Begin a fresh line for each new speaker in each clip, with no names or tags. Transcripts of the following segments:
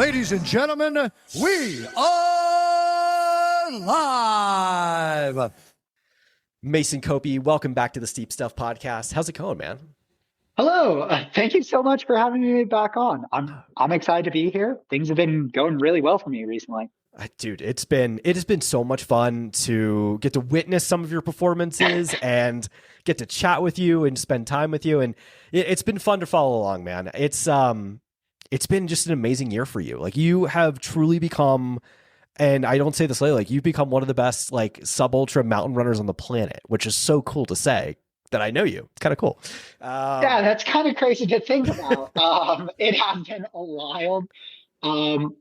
Ladies and gentlemen, we are live.
Mason Coppi, welcome back to the Steep Stuff podcast. How's it going, man?
Hello. Thank you so much for having me back on. I'm excited to be here. Things have been going really well for me recently.
Dude, it has been so much fun to get to witness some of your performances and get to chat with you and spend time with you. And it's been fun to follow along, man. It's been just an amazing year for you. Like, you have truly become, and I don't say this lightly, like, you've become one of the best like sub ultra mountain runners on the planet, which is so cool to say that I know you. It's kind of cool.
Yeah, that's kind of crazy to think about. It has been a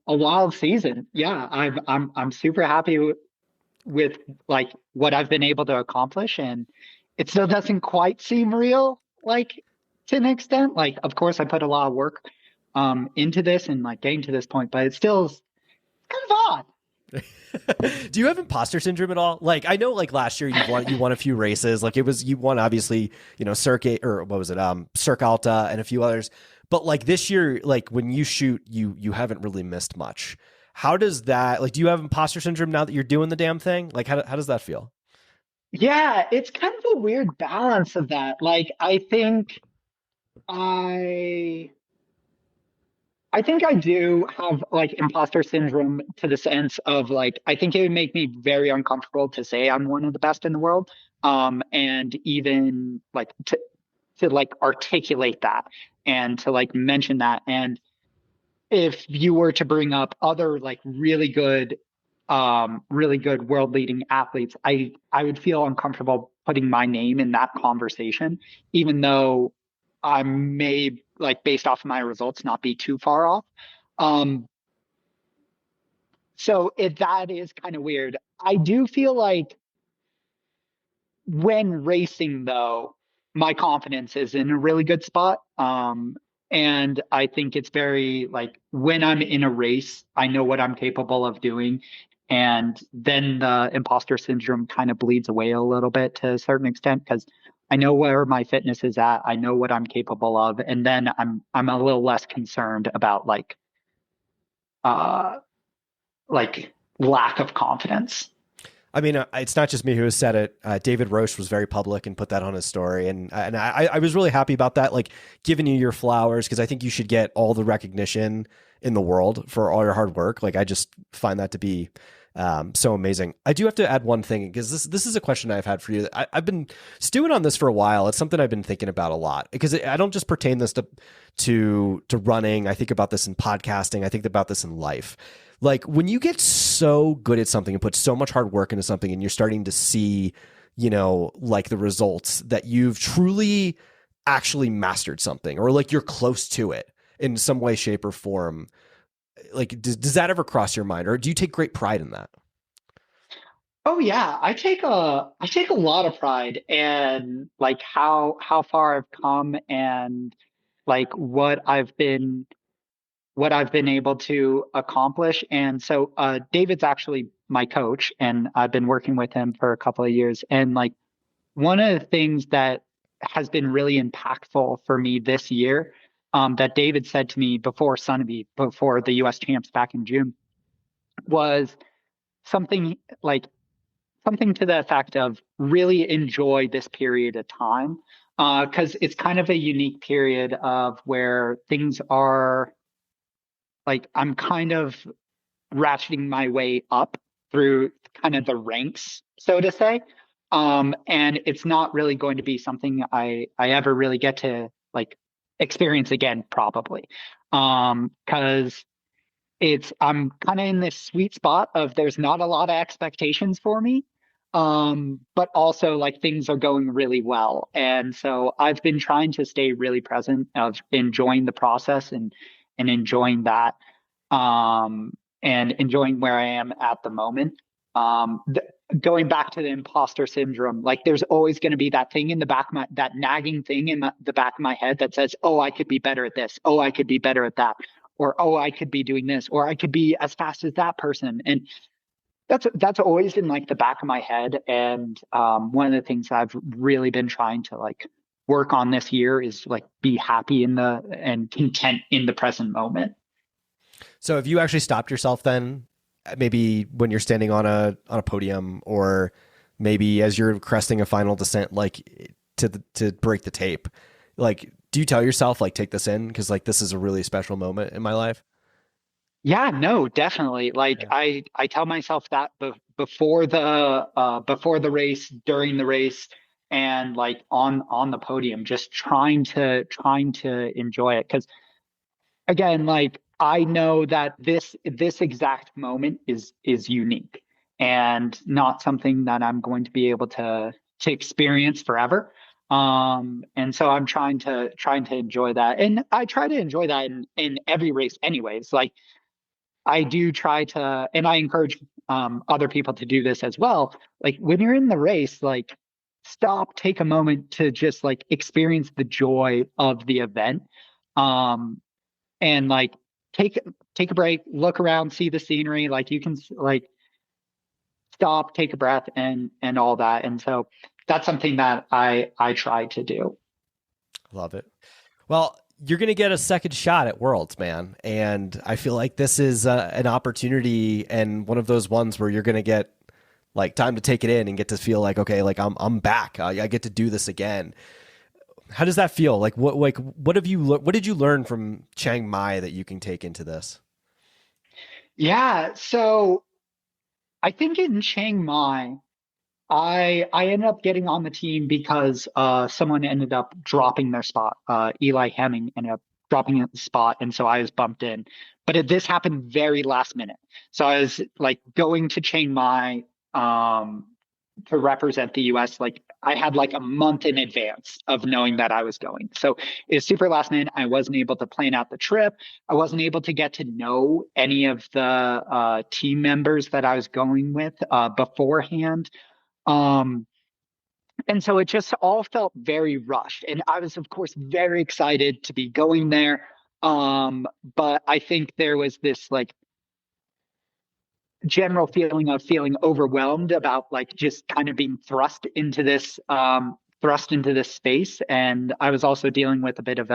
wild season. Yeah, I'm super happy with like what I've been able to accomplish, and it still doesn't quite seem real, like, to an extent. Like, of course, I put a lot of work into this and like getting to this point, but it's kind of odd.
Do you have imposter syndrome at all? Like, I know, like, last year you won a few races. Like, you won, obviously, Circuit, or what was it, Cirque Alta and a few others. But like this year, like, when you shoot, you haven't really missed much. How does that, like, do you have imposter syndrome now that you're doing the damn thing? Like, how does that feel?
Yeah, it's kind of a weird balance of that. Like, I think I do have like imposter syndrome, to the sense of like, I think it would make me very uncomfortable to say I'm one of the best in the world. And even like to like articulate that and to like mention that. And if you were to bring up other like really good world leading athletes, I would feel uncomfortable putting my name in that conversation, even though I may, like, based off of my results, not be too far off. So that is kind of weird. I do feel like when racing, though, my confidence is in a really good spot. And I think it's very like, when I'm in a race, I know what I'm capable of doing. And then the imposter syndrome kind of bleeds away a little bit to a certain extent, because I know where my fitness is at. I know what I'm capable of. And then I'm a little less concerned about like lack of confidence.
I mean, it's not just me who has said it. David Roche was very public and put that on his story. And I was really happy about that, like, giving you your flowers, because I think you should get all the recognition in the world for all your hard work. Like, I just find that to be so amazing. I do have to add one thing, because this is a question I've had for you. I've been stewing on this for a while. It's something I've been thinking about a lot, because I don't just pertain this to running. I think about this in podcasting. I think about this in life. Like, when you get so good at something and put so much hard work into something, and you're starting to see, like, the results that you've truly actually mastered something, or like you're close to it in some way, shape, or form. Like, does that ever cross your mind, or do you take great pride in that?
Oh yeah, I take a lot of pride in like how far I've come, and like what I've been able to accomplish. And so David's actually my coach, and I've been working with him for a couple of years. And like, one of the things that has been really impactful for me this year, that David said to me before before the US champs back in June, was something to the effect of, really enjoy this period of time. Because it's kind of a unique period of where things are like, I'm kind of ratcheting my way up through kind of the ranks, so to say. And it's not really going to be something I ever really get to like experience again, probably. Because I'm kind of in this sweet spot of, there's not a lot of expectations for me. But also, like, things are going really well. And so I've been trying to stay really present, of enjoying the process and enjoying that, and enjoying where I am at the moment. Going back to the imposter syndrome, like, there's always going to be that thing in the back of that nagging thing in the back of my head that says, oh, I could be better at this. Oh, I could be better at that. Or, oh, I could be doing this, or I could be as fast as that person. And that's always in like the back of my head. And one of the things I've really been trying to like work on this year is like, be happy and content in the present moment.
So have you actually stopped yourself then, maybe when you're standing on a podium, or maybe as you're cresting a final descent, like to break the tape, like, do you tell yourself like, take this in? Cause like, this is a really special moment in my life.
Yeah, no, definitely. Like
Yeah.
I tell myself that before the race, during the race, and like on the podium, just trying to enjoy it. Because again, like I know that this exact moment is unique and not something that I'm going to be able to experience forever. And so I'm trying to enjoy that. And I try to enjoy that in every race anyways. Like I do try to, and I encourage other people to do this as well. Like when you're in the race, like stop, take a moment to just like experience the joy of the event. Um, and like take take a break, look around, see the scenery. Like you can like stop, take a breath, and all that. And so that's something that I try to do.
Love it. Well, you're going to get a second shot at Worlds, man. And I feel like this is an opportunity, and one of those ones where you're going to get like time to take it in and get to feel like, okay, like I'm back. I get to do this again. How does that feel? What have you, what did you learn from Chiang Mai that you can take into this?
Yeah, so I think in Chiang Mai, I ended up getting on the team because someone ended up dropping their spot. Eli Hemming ended up dropping the spot, and so I was bumped in. This happened very last minute. So I was like going to Chiang Mai um, to represent the US. Like I had like a month in advance of knowing that I was going. So it's super last minute. I wasn't able to plan out the trip. I wasn't able to get to know any of the team members that I was going with beforehand. Um, and so it just all felt very rushed. And I was, of course, very excited to be going there. But I think there was this like general feeling of feeling overwhelmed about like just kind of being thrust into this space. And I was also dealing with a bit of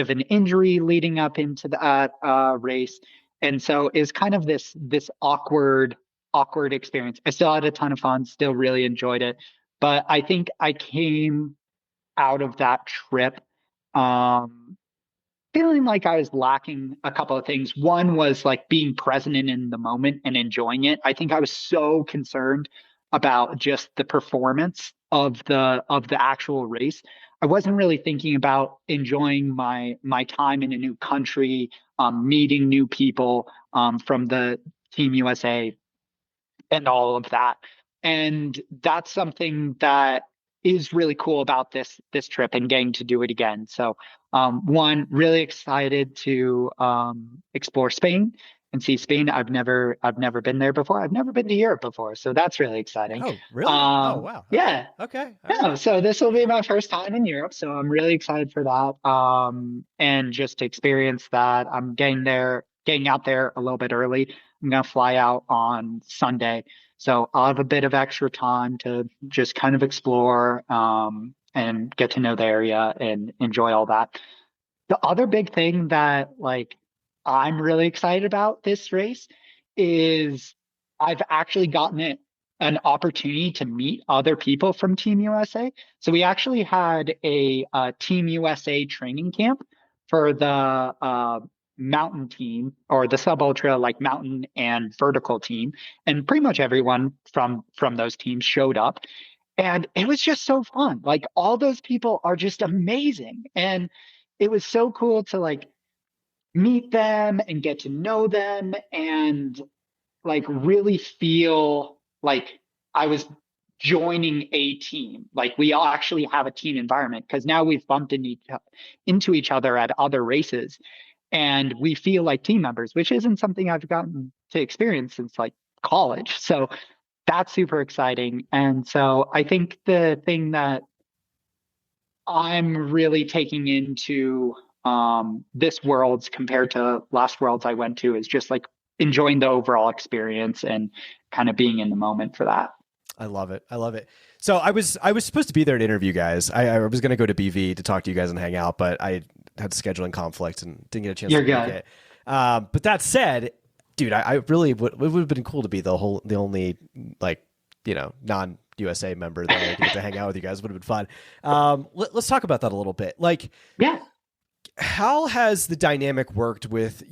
an injury leading up into that race. And so it's kind of this awkward experience. I still had a ton of fun, still really enjoyed it. But I think I came out of that trip um, feeling like I was lacking a couple of things. One was like being present and in the moment and enjoying it. I think I was so concerned about just the performance of the actual race. I wasn't really thinking about enjoying my time in a new country, meeting new people from the Team USA and all of that. And that's something that is really cool about this trip and getting to do it again. So one, really excited to explore Spain and see Spain. I've never been there before. I've never been to Europe before. So that's really exciting.
Oh, really? Oh, wow. Okay.
Yeah.
Okay. All
Yeah,
right.
so this will be my first time in Europe, so I'm really excited for that. And just to experience that. I'm getting out there a little bit early. I'm gonna fly out on Sunday, so I'll have a bit of extra time to just kind of explore, and get to know the area and enjoy all that. The other big thing that like I'm really excited about this race is I've actually gotten an opportunity to meet other people from Team USA. So we actually had a Team USA training camp for the mountain team or the sub ultra like mountain and vertical team, and pretty much everyone from those teams showed up, and it was just so fun. Like all those people are just amazing, and it was so cool to like meet them and get to know them and like really feel like I was joining a team. Like we all actually have a team environment because now we've bumped into each other at other races and we feel like team members, which isn't something I've gotten to experience since like college. So that's super exciting. And so I think the thing that I'm really taking into this worlds compared to last worlds I went to is just like enjoying the overall experience and kind of being in the moment for that.
I love it. I love it. So I was supposed to be there to interview guys. I was going to go to BV to talk to you guys and hang out, but I had scheduling conflicts and didn't get a chance
You're
to make
good.
it. But that said, dude, I really would, it would have been cool to be the only, like, non-USA member there to get to hang out with you guys. Would have been fun. Let's talk about that a little bit. Like,
Yeah.
how has the dynamic worked with,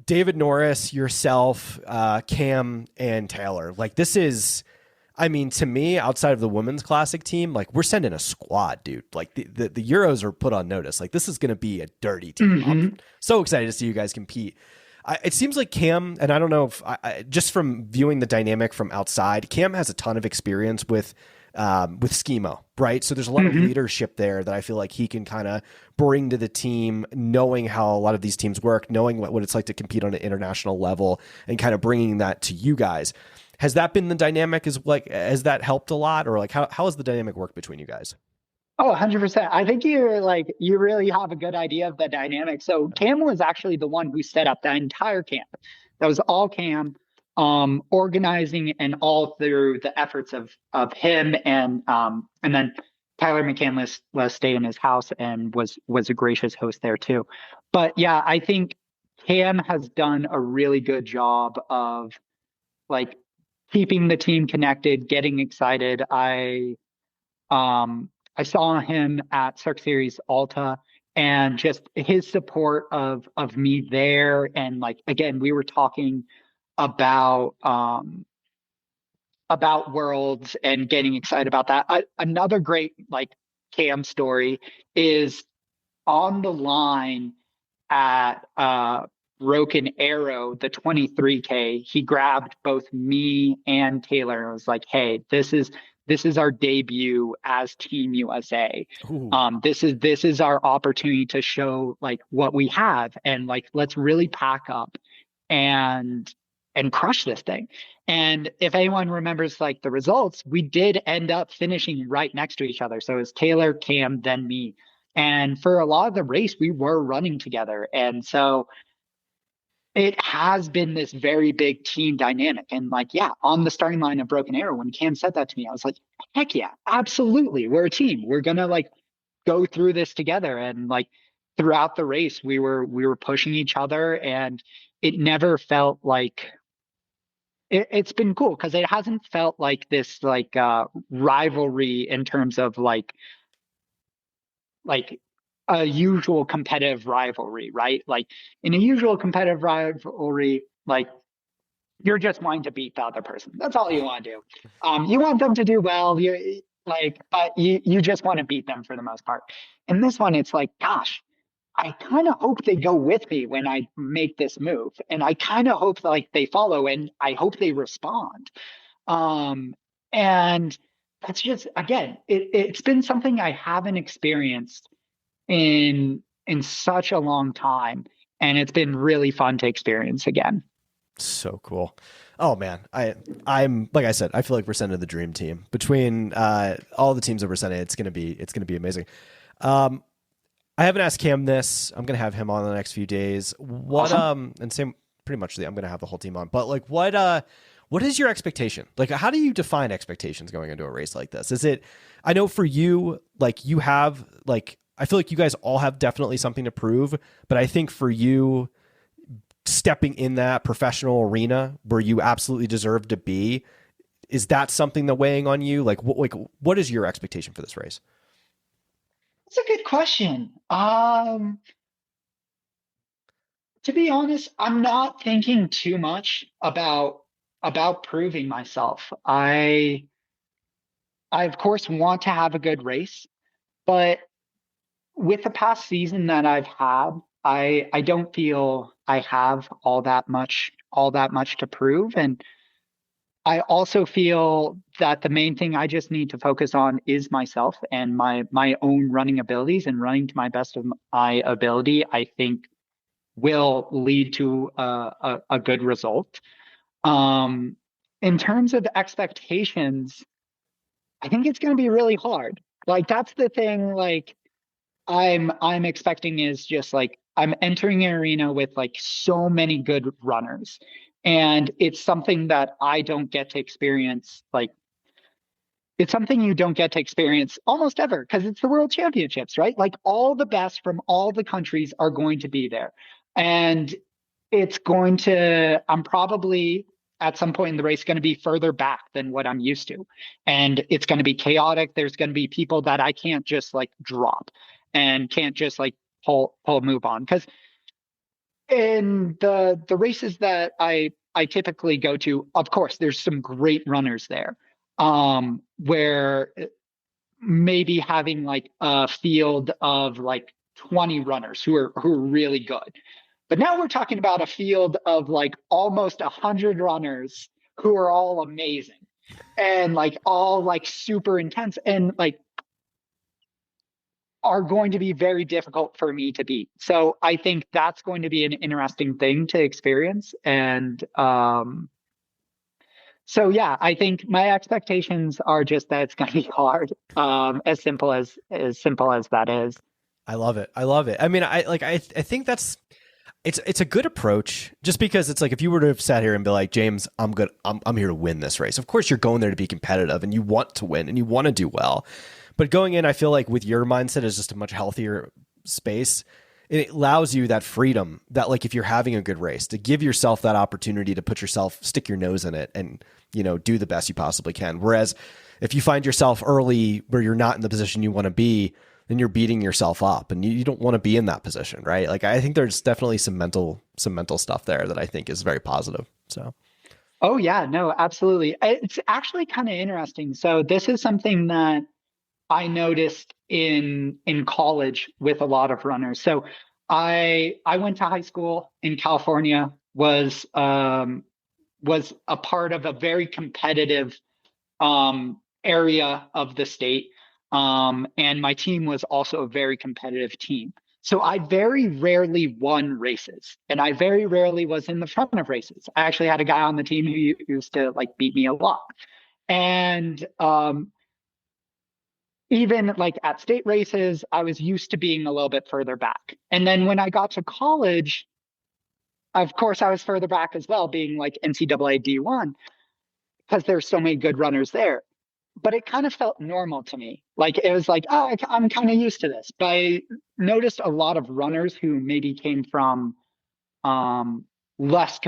David Norris, yourself, Cam, and Taylor? Like, this is, I mean, to me, outside of the women's classic team, like, we're sending a squad, dude. Like, the Euros are put on notice. Like, this is going to be a dirty team. I'm so excited to see you guys compete. It seems like Cam, and I don't know if just from viewing the dynamic from outside, Cam has a ton of experience with schemo, right? So there's a lot of leadership there that I feel like he can kind of bring to the team, knowing how a lot of these teams work, knowing what it's like to compete on an international level, and kind of bringing that to you guys. Has that been the dynamic? Has that helped a lot, or like how has the dynamic worked between you guys?
Oh, 100%. I think you really have a good idea of the dynamic. So Cam was actually the one who set up the entire camp. That was all Cam, organizing, and all through the efforts of him, and then Tyler McCann stayed in his house and was a gracious host there too. But yeah, I think Cam has done a really good job of like keeping the team connected, getting excited. I saw him at Cirque Series Alta, and just his support of me there. And like, again, we were talking about Worlds and getting excited about that. Another great like Cam story is on the line at Broken Arrow, the 23K. He grabbed both me and Taylor and was like, "Hey, this is our debut as Team USA. This is our opportunity to show like what we have, and like let's really pack up and crush this thing." And if anyone remembers like the results, we did end up finishing right next to each other. So it was Taylor, Cam, then me. And for a lot of the race, we were running together. And so it has been this very big team dynamic. And like, yeah, on the starting line of Broken Arrow, when Cam said that to me, I was like, heck yeah, absolutely. We're a team. We're going to like go through this together. And like throughout the race, we were pushing each other, and it never felt like it's been cool because it hasn't felt like this like rivalry in terms of like a usual competitive rivalry, right? Like in a usual competitive rivalry, like you're just wanting to beat the other person. That's all you want to do. You want them to do well. But you just want to beat them for the most part. In this one, it's like, gosh, I kind of hope they go with me when I make this move, and I kind of hope like they follow, and I hope they respond. And that's just, again, it's been something I haven't experienced in such a long time, and it's been really fun to experience again.
So cool. Oh man, I'm like I said, I feel like we're sending the dream team between all the teams that we're sending. It's gonna be amazing. I haven't asked Cam this. I'm gonna have him on in the next few days. What
Awesome.
And same pretty much. I'm gonna have the whole team on. But like, what is your expectation? Like, how do you define expectations going into a race like this? Is it? I know for you, like you have like. I feel like you guys all have definitely something to prove, but I think for you, stepping in that professional arena where you absolutely deserve to be, is that something that weighing on you? Like what is your expectation for this race?
That's a good question. To be honest, I'm not thinking too much about proving myself. I of course want to have a good race, but with the past season that I've had, I don't feel I have all that much to prove. And I also feel that the main thing I just need to focus on is myself and my own running abilities, and running to my best of my ability, I think will lead to a good result. In terms of expectations, I think it's going to be really hard. Like that's the thing. Like I'm expecting is just like I'm entering an arena with like so many good runners, and it's something that I don't get to experience. Like it's something you don't get to experience almost ever because it's the World Championships, right? Like all the best from all the countries are going to be there, and I'm probably at some point in the race going to be further back than what I'm used to. And it's going to be chaotic. There's going to be people that I can't just like drop and can't just like pull move on. Because in the races that I typically go to, of course, there's some great runners there. Where maybe having like a field of like 20 runners who are really good. But now we're talking about a field of like almost 100 runners who are all amazing and like all like super intense and like are going to be very difficult for me to beat. So I think that's going to be an interesting thing to experience. And so yeah, I think my expectations are just that it's going to be hard. As simple as that is.
I love it. I love it. I mean, I think that's it's a good approach, just because it's like if you were to have sat here and be like, James, I'm here to win this race. Of course you're going there to be competitive and you want to win and you want to do well. But going in, I feel like with your mindset is just a much healthier space. It allows you that freedom that, like, if you're having a good race, to give yourself that opportunity to stick your nose in it and, you know, do the best you possibly can. Whereas if you find yourself early where you're not in the position you want to be, then you're beating yourself up and you don't want to be in that position, right? Like, I think there's definitely some mental stuff there that I think is very positive. So.
Oh yeah, no, absolutely. It's actually kind of interesting. So this is something that I noticed in college with a lot of runners. So I went to high school in California, was a part of a very competitive area of the state. And my team was also a very competitive team. So I very rarely won races and I very rarely was in the front of races. I actually had a guy on the team who used to like beat me a lot. And even like at state races, I was used to being a little bit further back. And then when I got to college, of course, I was further back as well, being like NCAA D1, because there's so many good runners there. But it kind of felt normal to me. Like it was like, oh, I'm kind of used to this. But I noticed a lot of runners who maybe came from less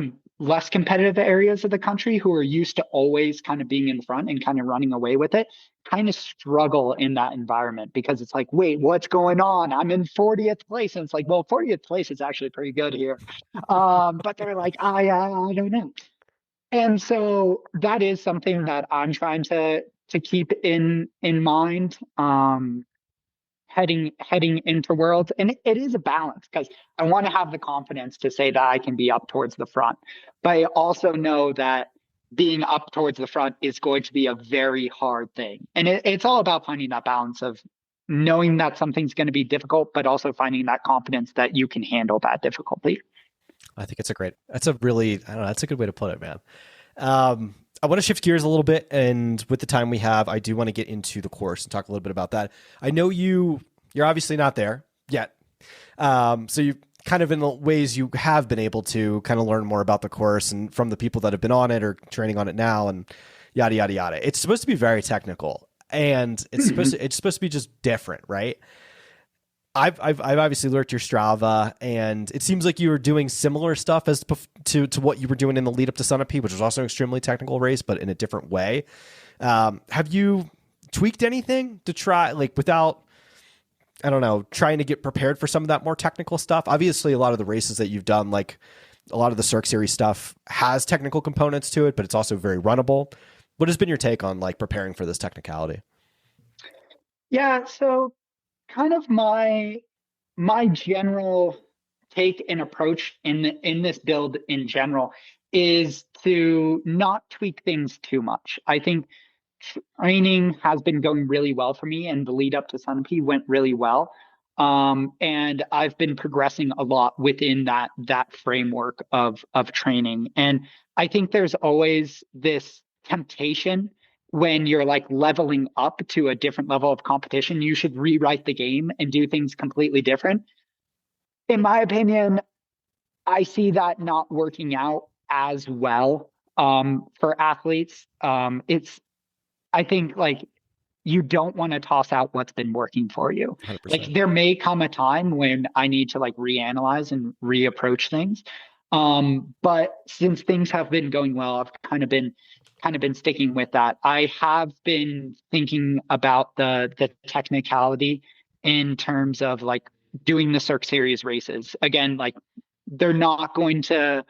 competitive areas of the country, who are used to always kind of being in front and kind of running away with it, kind of struggle in that environment, because it's like, wait, what's going on? I'm in 40th place. And it's like, well, 40th place is actually pretty good here. But they're like, I don't know. And so that is something that I'm trying to keep in mind, heading into Worlds. And it is a balance, because I want to have the confidence to say that I can be up towards the front, but I also know that being up towards the front is going to be a very hard thing. And it's all about finding that balance of knowing that something's going to be difficult, but also finding that confidence that you can handle that difficulty.
I think that's a good way to put it, man. I want to shift gears a little bit, and with the time we have, I do want to get into the course and talk a little bit about that. I know you're obviously not there yet. So you kind of, in the ways you have been able to kind of learn more about the course and from the people that have been on it or training on it now and yada, yada, yada. It's supposed to be very technical, and it's supposed to be just different, right? I've obviously lurked your Strava, and it seems like you were doing similar stuff as to what you were doing in the lead up to Sunapee, which was also an extremely technical race, but in a different way. Have you tweaked anything to try, like, without, I don't know, trying to get prepared for some of that more technical stuff? Obviously, a lot of the races that you've done, like a lot of the Cirque Series stuff, has technical components to it, but it's also very runnable. What has been your take on like preparing for this technicality?
Yeah, so kind of my general take and approach in this build in general is to not tweak things too much. I think training has been going really well for me, and the lead up to Sunapee went really well. And I've been progressing a lot within that framework of training. And I think there's always this temptation when you're like leveling up to a different level of competition, you should rewrite the game and do things completely different. In my opinion, I see that not working out as well for athletes. I think like you don't want to toss out what's been working for you.
100%.
Like there may come a time when I need to like reanalyze and reapproach things. But since things have been going well, I've kind of been sticking with that. I have been thinking about the technicality in terms of like doing the Cirque Series races. Again, like they're not going to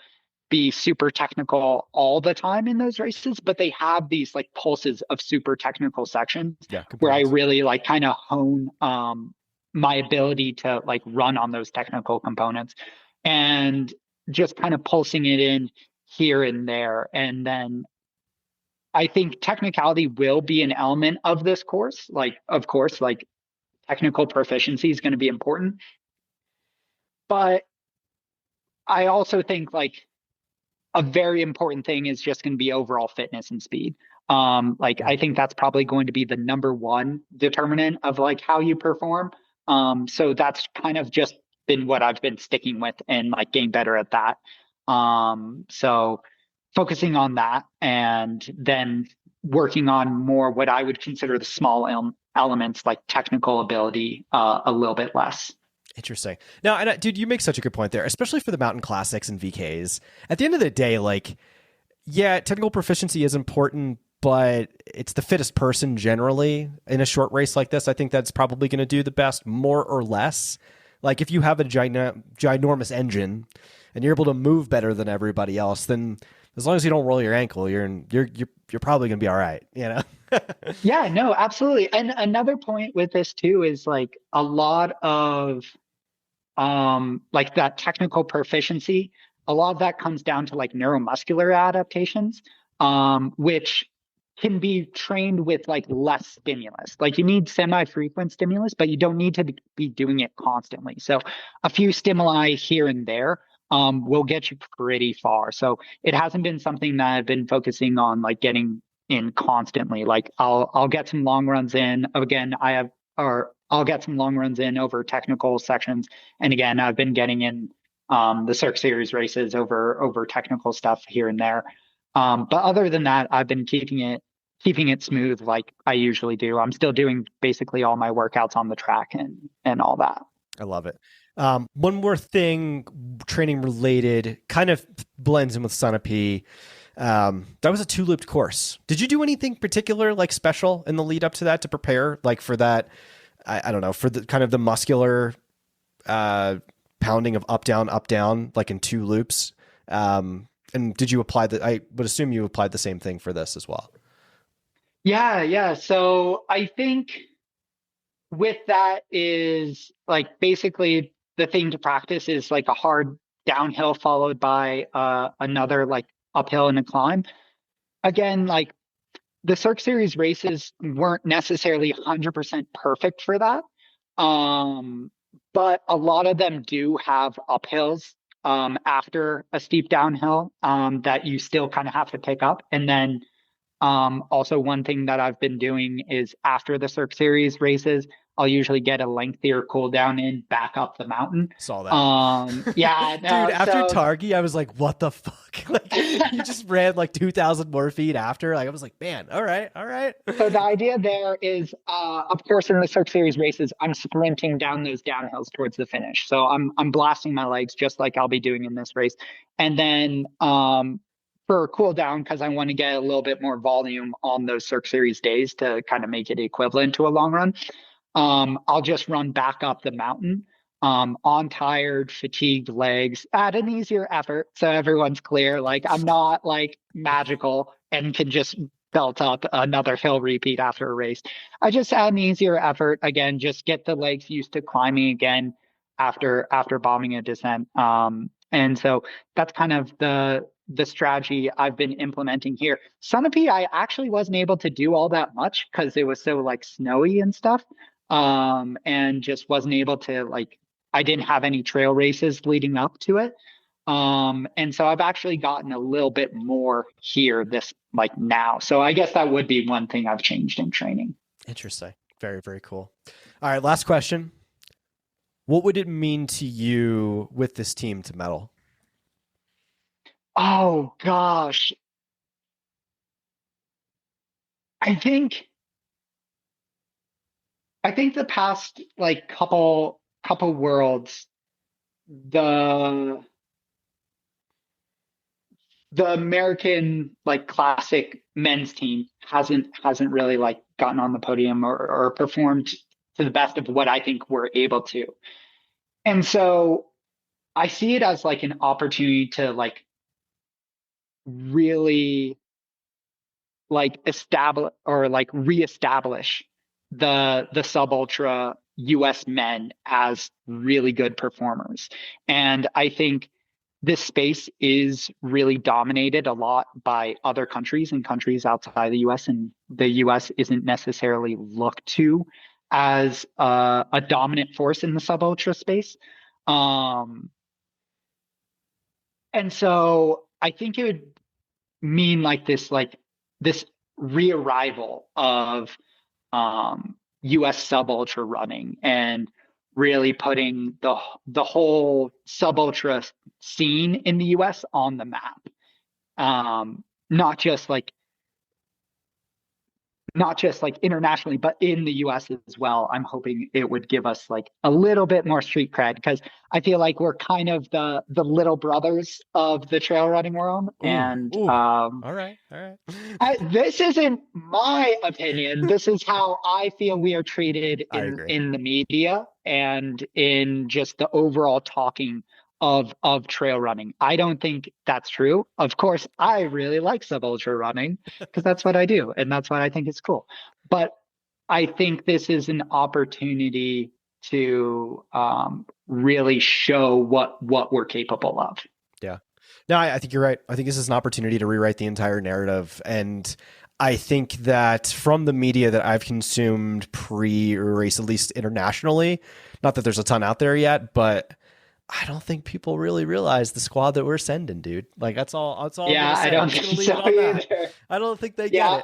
be super technical all the time in those races, but they have these like pulses of super technical sections
Yeah,
where I
components.
really like kind of hone my ability to like run on those technical components and just kind of pulsing it in here and there. And then I think technicality will be an element of this course. Like, of course, like technical proficiency is going to be important, but I also think like a very important thing is just going to be overall fitness and speed. Like
Yeah.
I think that's probably going to be the number one determinant of like how you perform. So that's kind of just been what I've been sticking with and like getting better at that. So focusing on that and then working on more what I would consider the small elements like technical ability a little bit less.
Interesting. Now, and dude, you make such a good point there, especially for the mountain classics and VKs. At the end of the day, like, yeah, technical proficiency is important, but it's the fittest person generally in a short race like this. I think that's probably going to do the best, more or less. Like, if you have a ginormous engine and you're able to move better than everybody else, then as long as you don't roll your ankle, you're probably going to be all right. You know.
Yeah, no, absolutely. And another point with this too is like a lot of like that technical proficiency, a lot of that comes down to like neuromuscular adaptations, which can be trained with like less stimulus. Like you need semi-frequent stimulus, but you don't need to be doing it constantly. So a few stimuli here and there will get you pretty far. So it hasn't been something that I've been focusing on like getting in constantly. Like I'll get some long runs in. Again, or I'll get some long runs in over technical sections. And again, I've been getting in the Cirque Series races over technical stuff here and there. But other than that, I've been keeping it smooth like I usually do. I'm still doing basically all my workouts on the track and all that.
I love it. One more thing, training related, kind of blends in with Sunapee. That was a 2-looped course. Did you do anything particular, like special in the lead up to that to prepare, like for that? I don't know, for the kind of the muscular pounding of up down, like in 2 loops. And did you apply the? I would assume you applied the same thing for this as well.
Yeah, yeah. So I think with that is like basically the thing to practice is like a hard downhill followed by another like uphill and a climb. Again, like the Cirque Series races weren't necessarily 100% perfect for that. Um, but a lot of them do have uphills after a steep downhill that you still kind of have to pick up. And then also, one thing that I've been doing is after the Cirque Series races, I'll usually get a lengthier cool down in back up the mountain.
Saw that.
Yeah,
Dude,
no,
after
so
Targi, I was like, what the fuck? Like, you just ran like 2,000 more feet after. Like, I was like, man, all right, all right.
so the idea there is, of course, in the Cirque Series races, I'm sprinting down those downhills towards the finish. So I'm blasting my legs just like I'll be doing in this race, and then for a cool down because I want to get a little bit more volume on those Cirque Series days to kind of make it equivalent to a long run. I'll just run back up the mountain on tired, fatigued legs at an easier effort. So everyone's clear. Like I'm not like magical and can just belt up another hill repeat after a race. I just add an easier effort again, just get the legs used to climbing again after bombing a descent. And so that's kind of the strategy I've been implementing here. Sunapee, I actually wasn't able to do all that much because it was so like snowy and stuff. And just wasn't able to like I didn't have any trail races leading up to it. And so I've actually gotten a little bit more here this like now. So I guess that would be one thing I've changed in training.
Interesting. Very, very cool. All right, last question. What would it mean to you with this team to medal?
Oh gosh. I think I think the past like couple worlds, the the American like classic men's team hasn't really like gotten on the podium or performed to the best of what I think we're able to. And so I see it as like an opportunity to like really like establish or like reestablish the sub ultra US men as really good performers. And I think this space is really dominated a lot by other countries and countries outside the US, and the US isn't necessarily looked to as a dominant force in the sub ultra space. And so I think it would mean like this rearrival of US sub ultra running and really putting the whole sub ultra scene in the US on the map. Not just like internationally, but in the US as well. I'm hoping it would give us like a little bit more street cred, because I feel like we're kind of the little brothers of the trail running world.
All right.
This isn't my opinion. This is how I feel we are treated in the media and in just the overall talking of trail running. I don't think that's true. Of course, I really like sub ultra running because that's what I do and that's what I think is cool. But I think this is an opportunity to really show what we're capable of.
Yeah. No, I think you're right. I think this is an opportunity to rewrite the entire narrative. And I think that from the media that I've consumed pre-race, at least internationally, not that there's a ton out there yet, but I don't think people really realize the squad that we're sending, dude. Like that's all.
Yeah, I don't think so either.
I don't think they get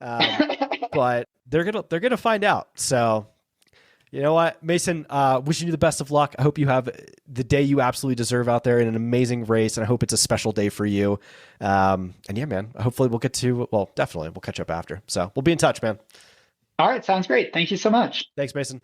it. But they're gonna find out. So, you know what, Mason? Wishing you the best of luck. I hope you have the day you absolutely deserve out there in an amazing race, and I hope it's a special day for you. And yeah, man. Hopefully definitely we'll catch up after. So we'll be in touch, man.
All right, sounds great. Thank you so much.
Thanks, Mason.